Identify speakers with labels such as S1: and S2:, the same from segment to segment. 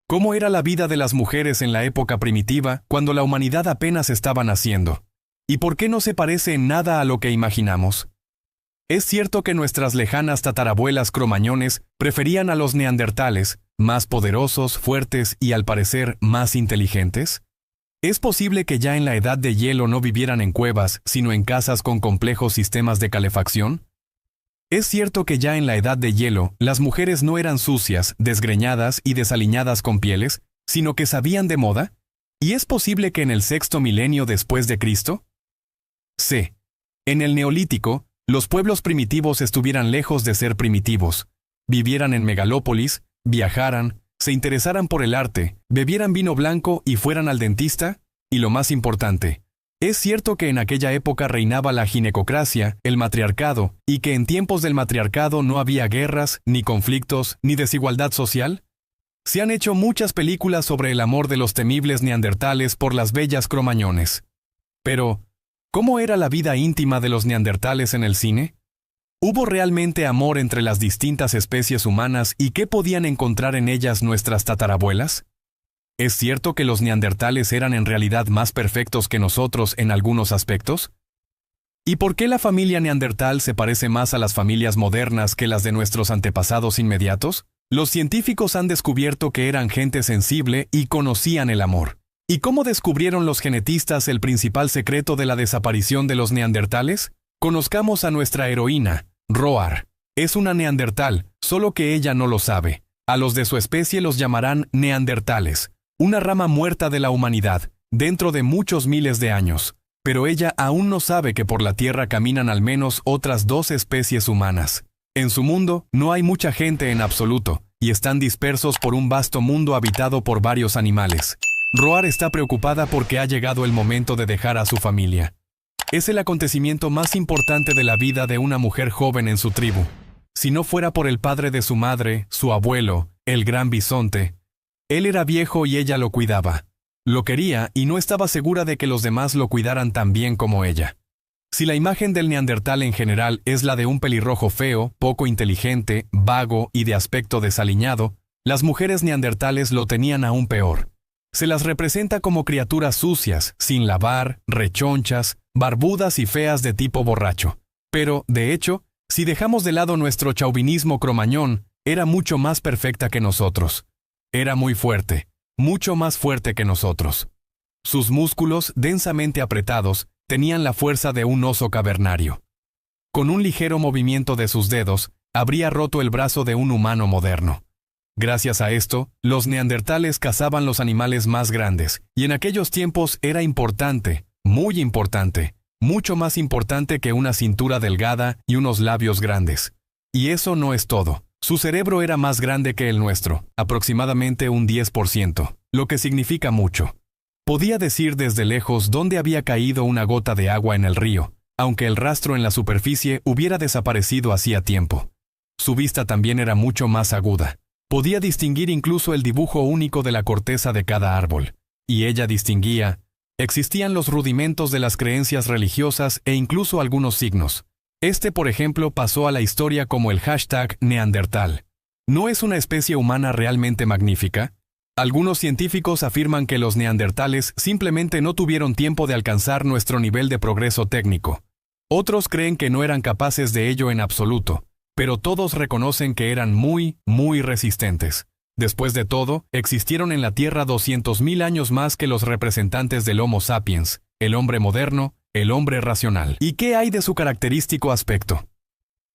S1: ¿Cómo era la vida de las mujeres en la época primitiva, cuando la humanidad apenas estaba naciendo? ¿Y por qué no se parece en nada a lo que imaginamos? ¿Es cierto que nuestras lejanas tatarabuelas cromañones preferían a los neandertales, más poderosos, fuertes y al parecer más inteligentes? ¿Es posible que ya en la edad de hielo no vivieran en cuevas, sino en casas con complejos sistemas de calefacción? ¿Es cierto que ya en la edad de hielo las mujeres no eran sucias, desgreñadas y desaliñadas con pieles, sino que sabían de moda? ¿Y es posible que en el sexto milenio después de Cristo? C. En el Neolítico, los pueblos primitivos estuvieran lejos de ser primitivos, vivieran en megalópolis, viajaran, se interesaran por el arte, bebieran vino blanco y fueran al dentista, y lo más importante, ¿es cierto que en aquella época reinaba la ginecocracia, el matriarcado, y que en tiempos del matriarcado no había guerras, ni conflictos, ni desigualdad social? Se han hecho muchas películas sobre el amor de los temibles neandertales por las bellas cromañones. Pero, ¿cómo era la vida íntima de los neandertales en el cine? ¿Hubo realmente amor entre las distintas especies humanas y qué podían encontrar en ellas nuestras tatarabuelas? ¿Es cierto que los neandertales eran en realidad más perfectos que nosotros en algunos aspectos? ¿Y por qué la familia neandertal se parece más a las familias modernas que las de nuestros antepasados inmediatos? Los científicos han descubierto que eran gente sensible y conocían el amor. ¿Y cómo descubrieron los genetistas el principal secreto de la desaparición de los neandertales? Conozcamos a nuestra heroína, Roar. Es una neandertal, solo que ella no lo sabe. A los de su especie los llamarán neandertales, una rama muerta de la humanidad, dentro de muchos miles de años. Pero ella aún no sabe que por la Tierra caminan al menos otras 2 especies humanas. En su mundo no hay mucha gente en absoluto, y están dispersos por un vasto mundo habitado por varios animales. Roar está preocupada porque ha llegado el momento de dejar a su familia. Es el acontecimiento más importante de la vida de una mujer joven en su tribu. Si no fuera por el padre de su madre, su abuelo, el gran bisonte, él era viejo y ella lo cuidaba. Lo quería y no estaba segura de que los demás lo cuidaran tan bien como ella. Si la imagen del neandertal en general es la de un pelirrojo feo, poco inteligente, vago y de aspecto desaliñado, las mujeres neandertales lo tenían aún peor. Se las representa como criaturas sucias, sin lavar, rechonchas, barbudas y feas de tipo borracho. Pero, de hecho, si dejamos de lado nuestro chauvinismo cromañón, era mucho más perfecta que nosotros. Era muy fuerte, mucho más fuerte que nosotros. Sus músculos, densamente apretados, tenían la fuerza de un oso cavernario. Con un ligero movimiento de sus dedos, habría roto el brazo de un humano moderno. Gracias a esto, los neandertales cazaban los animales más grandes, y en aquellos tiempos era importante, muy importante, mucho más importante que una cintura delgada y unos labios grandes. Y eso no es todo. Su cerebro era más grande que el nuestro, aproximadamente un 10%, lo que significa mucho. Podía decir desde lejos dónde había caído una gota de agua en el río, aunque el rastro en la superficie hubiera desaparecido hacía tiempo. Su vista también era mucho más aguda. Podía distinguir incluso el dibujo único de la corteza de cada árbol. Y ella distinguía. Existían los rudimentos de las creencias religiosas e incluso algunos signos. Por ejemplo, pasó a la historia como el hashtag Neandertal. ¿No es una especie humana realmente magnífica? Algunos científicos afirman que los neandertales simplemente no tuvieron tiempo de alcanzar nuestro nivel de progreso técnico. Otros creen que no eran capaces de ello en absoluto. Pero todos reconocen que eran muy, muy resistentes. Después de todo, existieron en la Tierra 200.000 años más que los representantes del Homo sapiens, el hombre moderno, el hombre racional. ¿Y qué hay de su característico aspecto?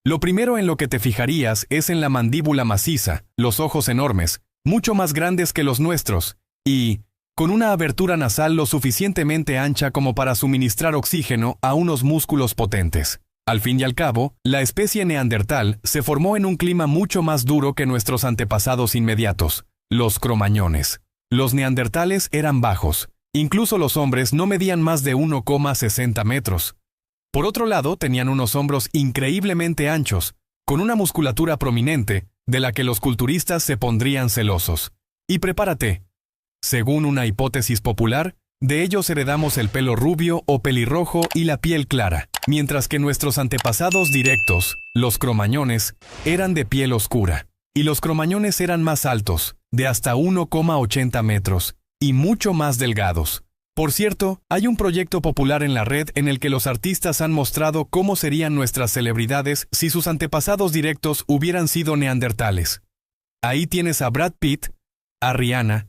S1: Lo primero en lo que te fijarías es en la mandíbula maciza, los ojos enormes, mucho más grandes que los nuestros, y con una abertura nasal lo suficientemente ancha como para suministrar oxígeno a unos músculos potentes. Al fin y al cabo, la especie neandertal se formó en un clima mucho más duro que nuestros antepasados inmediatos, los cromañones. Los neandertales eran bajos. Incluso los hombres no medían más de 1,60 metros. Por otro lado, tenían unos hombros increíblemente anchos, con una musculatura prominente, de la que los culturistas se pondrían celosos. Y prepárate. Según una hipótesis popular, de ellos heredamos el pelo rubio o pelirrojo y la piel clara, mientras que nuestros antepasados directos, los cromañones, eran de piel oscura. Y los cromañones eran más altos, de hasta 1,80 metros, y mucho más delgados. Por cierto, hay un proyecto popular en la red en el que los artistas han mostrado cómo serían nuestras celebridades si sus antepasados directos hubieran sido neandertales. Ahí tienes a Brad Pitt, a Rihanna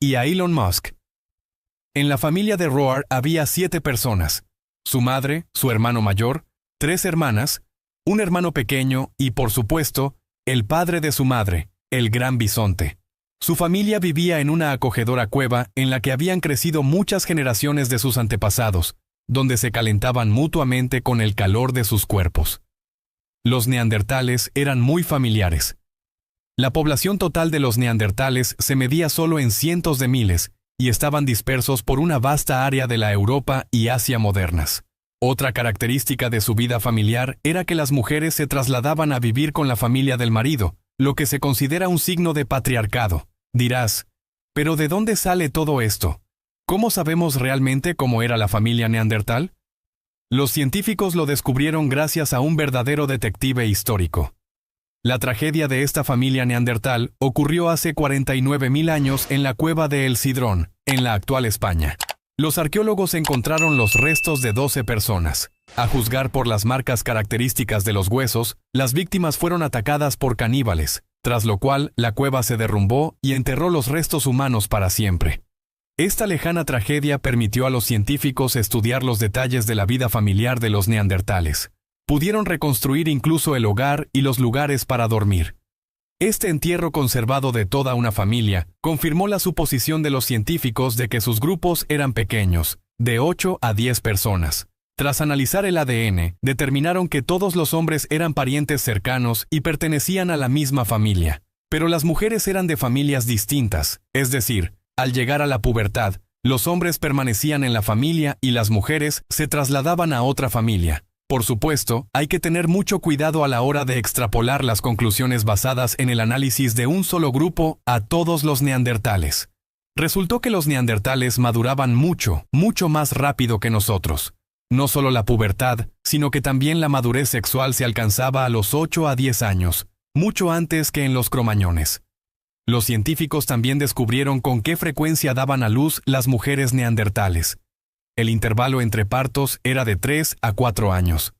S1: y a Elon Musk. En la familia de Roar había 7 personas: su madre, su hermano mayor, 3 hermanas, un hermano pequeño y, por supuesto, el padre de su madre, el gran bisonte. Su familia vivía en una acogedora cueva en la que habían crecido muchas generaciones de sus antepasados, donde se calentaban mutuamente con el calor de sus cuerpos. Los neandertales eran muy familiares. La población total de los neandertales se medía solo en cientos de miles y estaban dispersos por una vasta área de la Europa y Asia modernas. Otra característica de su vida familiar era que las mujeres se trasladaban a vivir con la familia del marido, lo que se considera un signo de patriarcado. Dirás, ¿pero de dónde sale todo esto? ¿Cómo sabemos realmente cómo era la familia neandertal? Los científicos lo descubrieron gracias a un verdadero detective histórico. La tragedia de esta familia neandertal ocurrió hace 49.000 años en la cueva de El Cidrón, en la actual España. Los arqueólogos encontraron los restos de 12 personas. A juzgar por las marcas características de los huesos, las víctimas fueron atacadas por caníbales, tras lo cual la cueva se derrumbó y enterró los restos humanos para siempre. Esta lejana tragedia permitió a los científicos estudiar los detalles de la vida familiar de los neandertales. Pudieron reconstruir incluso el hogar y los lugares para dormir. Este entierro conservado de toda una familia confirmó la suposición de los científicos de que sus grupos eran pequeños, de 8 a 10 personas. Tras analizar el ADN, determinaron que todos los hombres eran parientes cercanos y pertenecían a la misma familia. Pero las mujeres eran de familias distintas, es decir, al llegar a la pubertad, los hombres permanecían en la familia y las mujeres se trasladaban a otra familia. Por supuesto, hay que tener mucho cuidado a la hora de extrapolar las conclusiones basadas en el análisis de un solo grupo a todos los neandertales. Resultó que los neandertales maduraban mucho, mucho más rápido que nosotros. No solo la pubertad, sino que también la madurez sexual se alcanzaba a los 8 a 10 años, mucho antes que en los cromañones. Los científicos también descubrieron con qué frecuencia daban a luz las mujeres neandertales. El intervalo entre partos era de 3 a 4 años.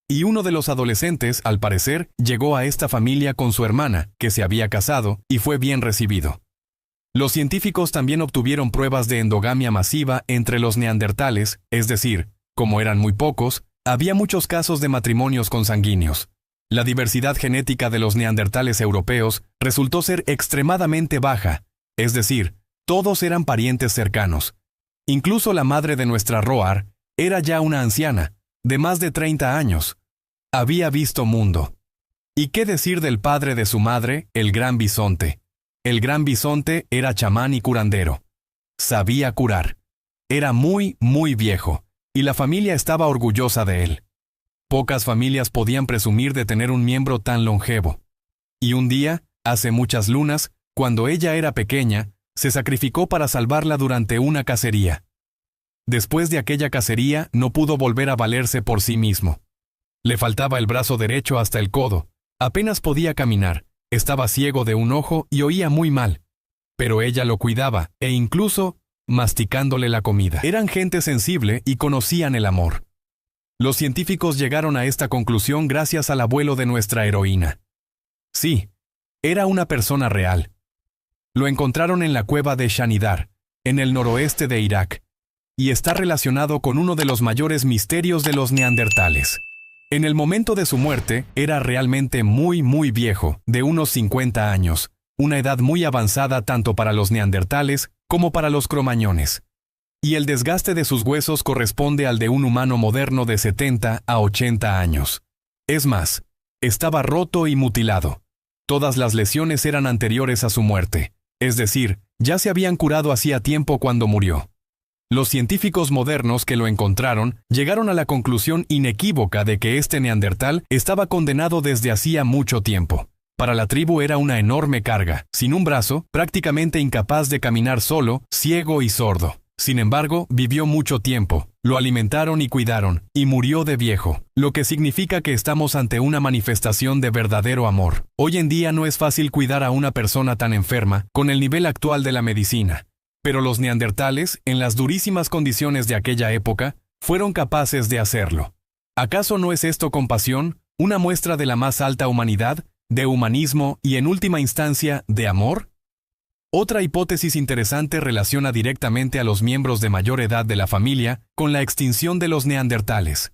S1: Y uno de los adolescentes, al parecer, llegó a esta familia con su hermana, que se había casado, y fue bien recibido. Los científicos también obtuvieron pruebas de endogamia masiva entre los neandertales, es decir, como eran muy pocos, había muchos casos de matrimonios consanguíneos. La diversidad genética de los neandertales europeos resultó ser extremadamente baja, es decir, todos eran parientes cercanos. Incluso la madre de nuestra Roar era ya una anciana, de más de 30 años. Había visto mundo. ¿Y qué decir del padre de su madre, el gran bisonte? El gran bisonte era chamán y curandero. Sabía curar. Era muy, muy viejo, y la familia estaba orgullosa de él. Pocas familias podían presumir de tener un miembro tan longevo. Y un día, hace muchas lunas, cuando ella era pequeña, se sacrificó para salvarla durante una cacería. Después de aquella cacería, no pudo volver a valerse por sí mismo. Le faltaba el brazo derecho hasta el codo, apenas podía caminar, estaba ciego de un ojo y oía muy mal. Pero ella lo cuidaba, e incluso masticándole la comida. Eran gente sensible y conocían el amor. Los científicos llegaron a esta conclusión gracias al abuelo de nuestra heroína. Sí, era una persona real. Lo encontraron en la cueva de Shanidar, en el noroeste de Irak, y está relacionado con uno de los mayores misterios de los neandertales. En el momento de su muerte, era realmente muy, muy viejo, de unos 50 años, una edad muy avanzada tanto para los neandertales como para los cromañones. Y el desgaste de sus huesos corresponde al de un humano moderno de 70 a 80 años. Es más, estaba roto y mutilado. Todas las lesiones eran anteriores a su muerte. Es decir, ya se habían curado hacía tiempo cuando murió. Los científicos modernos que lo encontraron llegaron a la conclusión inequívoca de que este neandertal estaba condenado desde hacía mucho tiempo. Para la tribu era una enorme carga, sin un brazo, prácticamente incapaz de caminar solo, ciego y sordo. Sin embargo, vivió mucho tiempo, lo alimentaron y cuidaron, y murió de viejo, lo que significa que estamos ante una manifestación de verdadero amor. Hoy en día no es fácil cuidar a una persona tan enferma, con el nivel actual de la medicina. Pero los neandertales, en las durísimas condiciones de aquella época, fueron capaces de hacerlo. ¿Acaso no es esto compasión, una muestra de la más alta humanidad, de humanismo y, en última instancia, de amor? Otra hipótesis interesante relaciona directamente a los miembros de mayor edad de la familia con la extinción de los neandertales.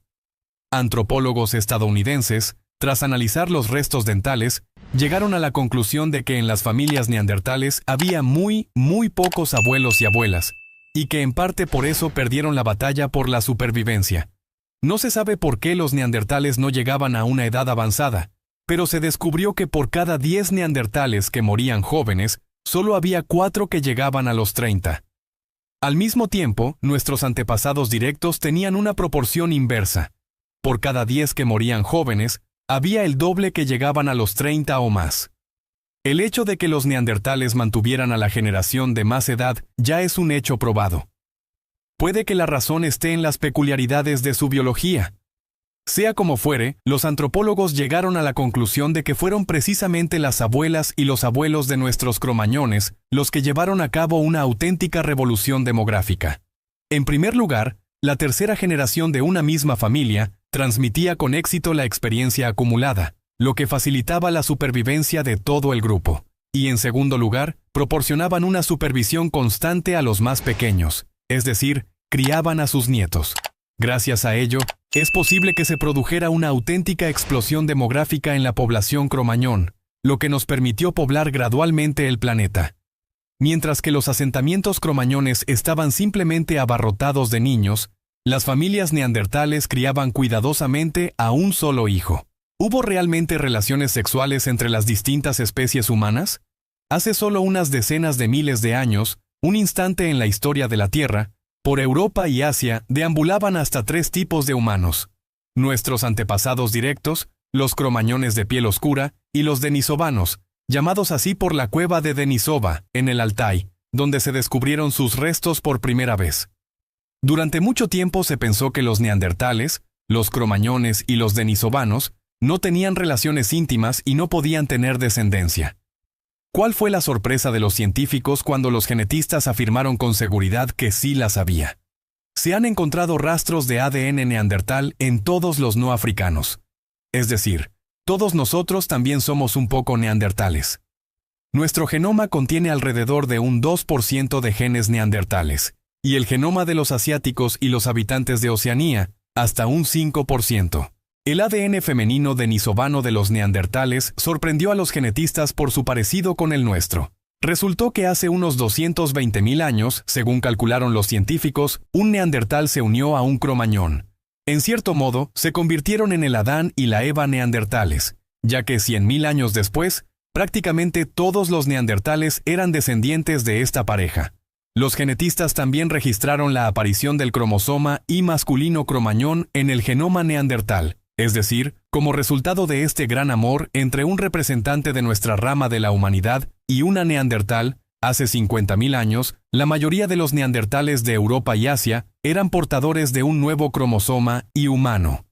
S1: Antropólogos estadounidenses, tras analizar los restos dentales, llegaron a la conclusión de que en las familias neandertales había muy pocos abuelos y abuelas, y que en parte por eso perdieron la batalla por la supervivencia. No se sabe por qué los neandertales no llegaban a una edad avanzada, pero se descubrió que por cada 10 neandertales que morían jóvenes, solo había 4 que llegaban a los 30. Al mismo tiempo, nuestros antepasados directos tenían una proporción inversa. Por cada 10 que morían jóvenes, había el doble que llegaban a los 30 o más. El hecho de que los neandertales mantuvieran a la generación de más edad ya es un hecho probado. Puede que la razón esté en las peculiaridades de su biología. Sea como fuere, los antropólogos llegaron a la conclusión de que fueron precisamente las abuelas y los abuelos de nuestros cromañones los que llevaron a cabo una auténtica revolución demográfica. En primer lugar, la tercera generación de una misma familia transmitía con éxito la experiencia acumulada, lo que facilitaba la supervivencia de todo el grupo. Y en segundo lugar, proporcionaban una supervisión constante a los más pequeños, es decir, criaban a sus nietos. Gracias a ello, es posible que se produjera una auténtica explosión demográfica en la población cromañón, lo que nos permitió poblar gradualmente el planeta. Mientras que los asentamientos cromañones estaban simplemente abarrotados de niños, las familias neandertales criaban cuidadosamente a un solo hijo. ¿Hubo realmente relaciones sexuales entre las distintas especies humanas? Hace solo unas decenas de miles de años, un instante en la historia de la Tierra, por Europa y Asia deambulaban hasta 3 tipos de humanos. Nuestros antepasados directos, los cromañones de piel oscura, y los denisovanos, llamados así por la cueva de Denisova, en el Altai, donde se descubrieron sus restos por primera vez. Durante mucho tiempo se pensó que los neandertales, los cromañones y los denisovanos no tenían relaciones íntimas y no podían tener descendencia. ¿Cuál fue la sorpresa de los científicos cuando los genetistas afirmaron con seguridad que sí las había? Se han encontrado rastros de ADN neandertal en todos los no africanos. Es decir, todos nosotros también somos un poco neandertales. Nuestro genoma contiene alrededor de un 2% de genes neandertales, y el genoma de los asiáticos y los habitantes de Oceanía, hasta un 5%. El ADN femenino denisovano de los neandertales sorprendió a los genetistas por su parecido con el nuestro. Resultó que hace unos 220.000 años, según calcularon los científicos, un neandertal se unió a un cromañón. En cierto modo, se convirtieron en el Adán y la Eva neandertales, ya que 100.000 años después, prácticamente todos los neandertales eran descendientes de esta pareja. Los genetistas también registraron la aparición del cromosoma Y masculino cromañón en el genoma neandertal. Es decir, como resultado de este gran amor entre un representante de nuestra rama de la humanidad y una neandertal, hace 50.000 años, la mayoría de los neandertales de Europa y Asia eran portadores de un nuevo cromosoma Y humano.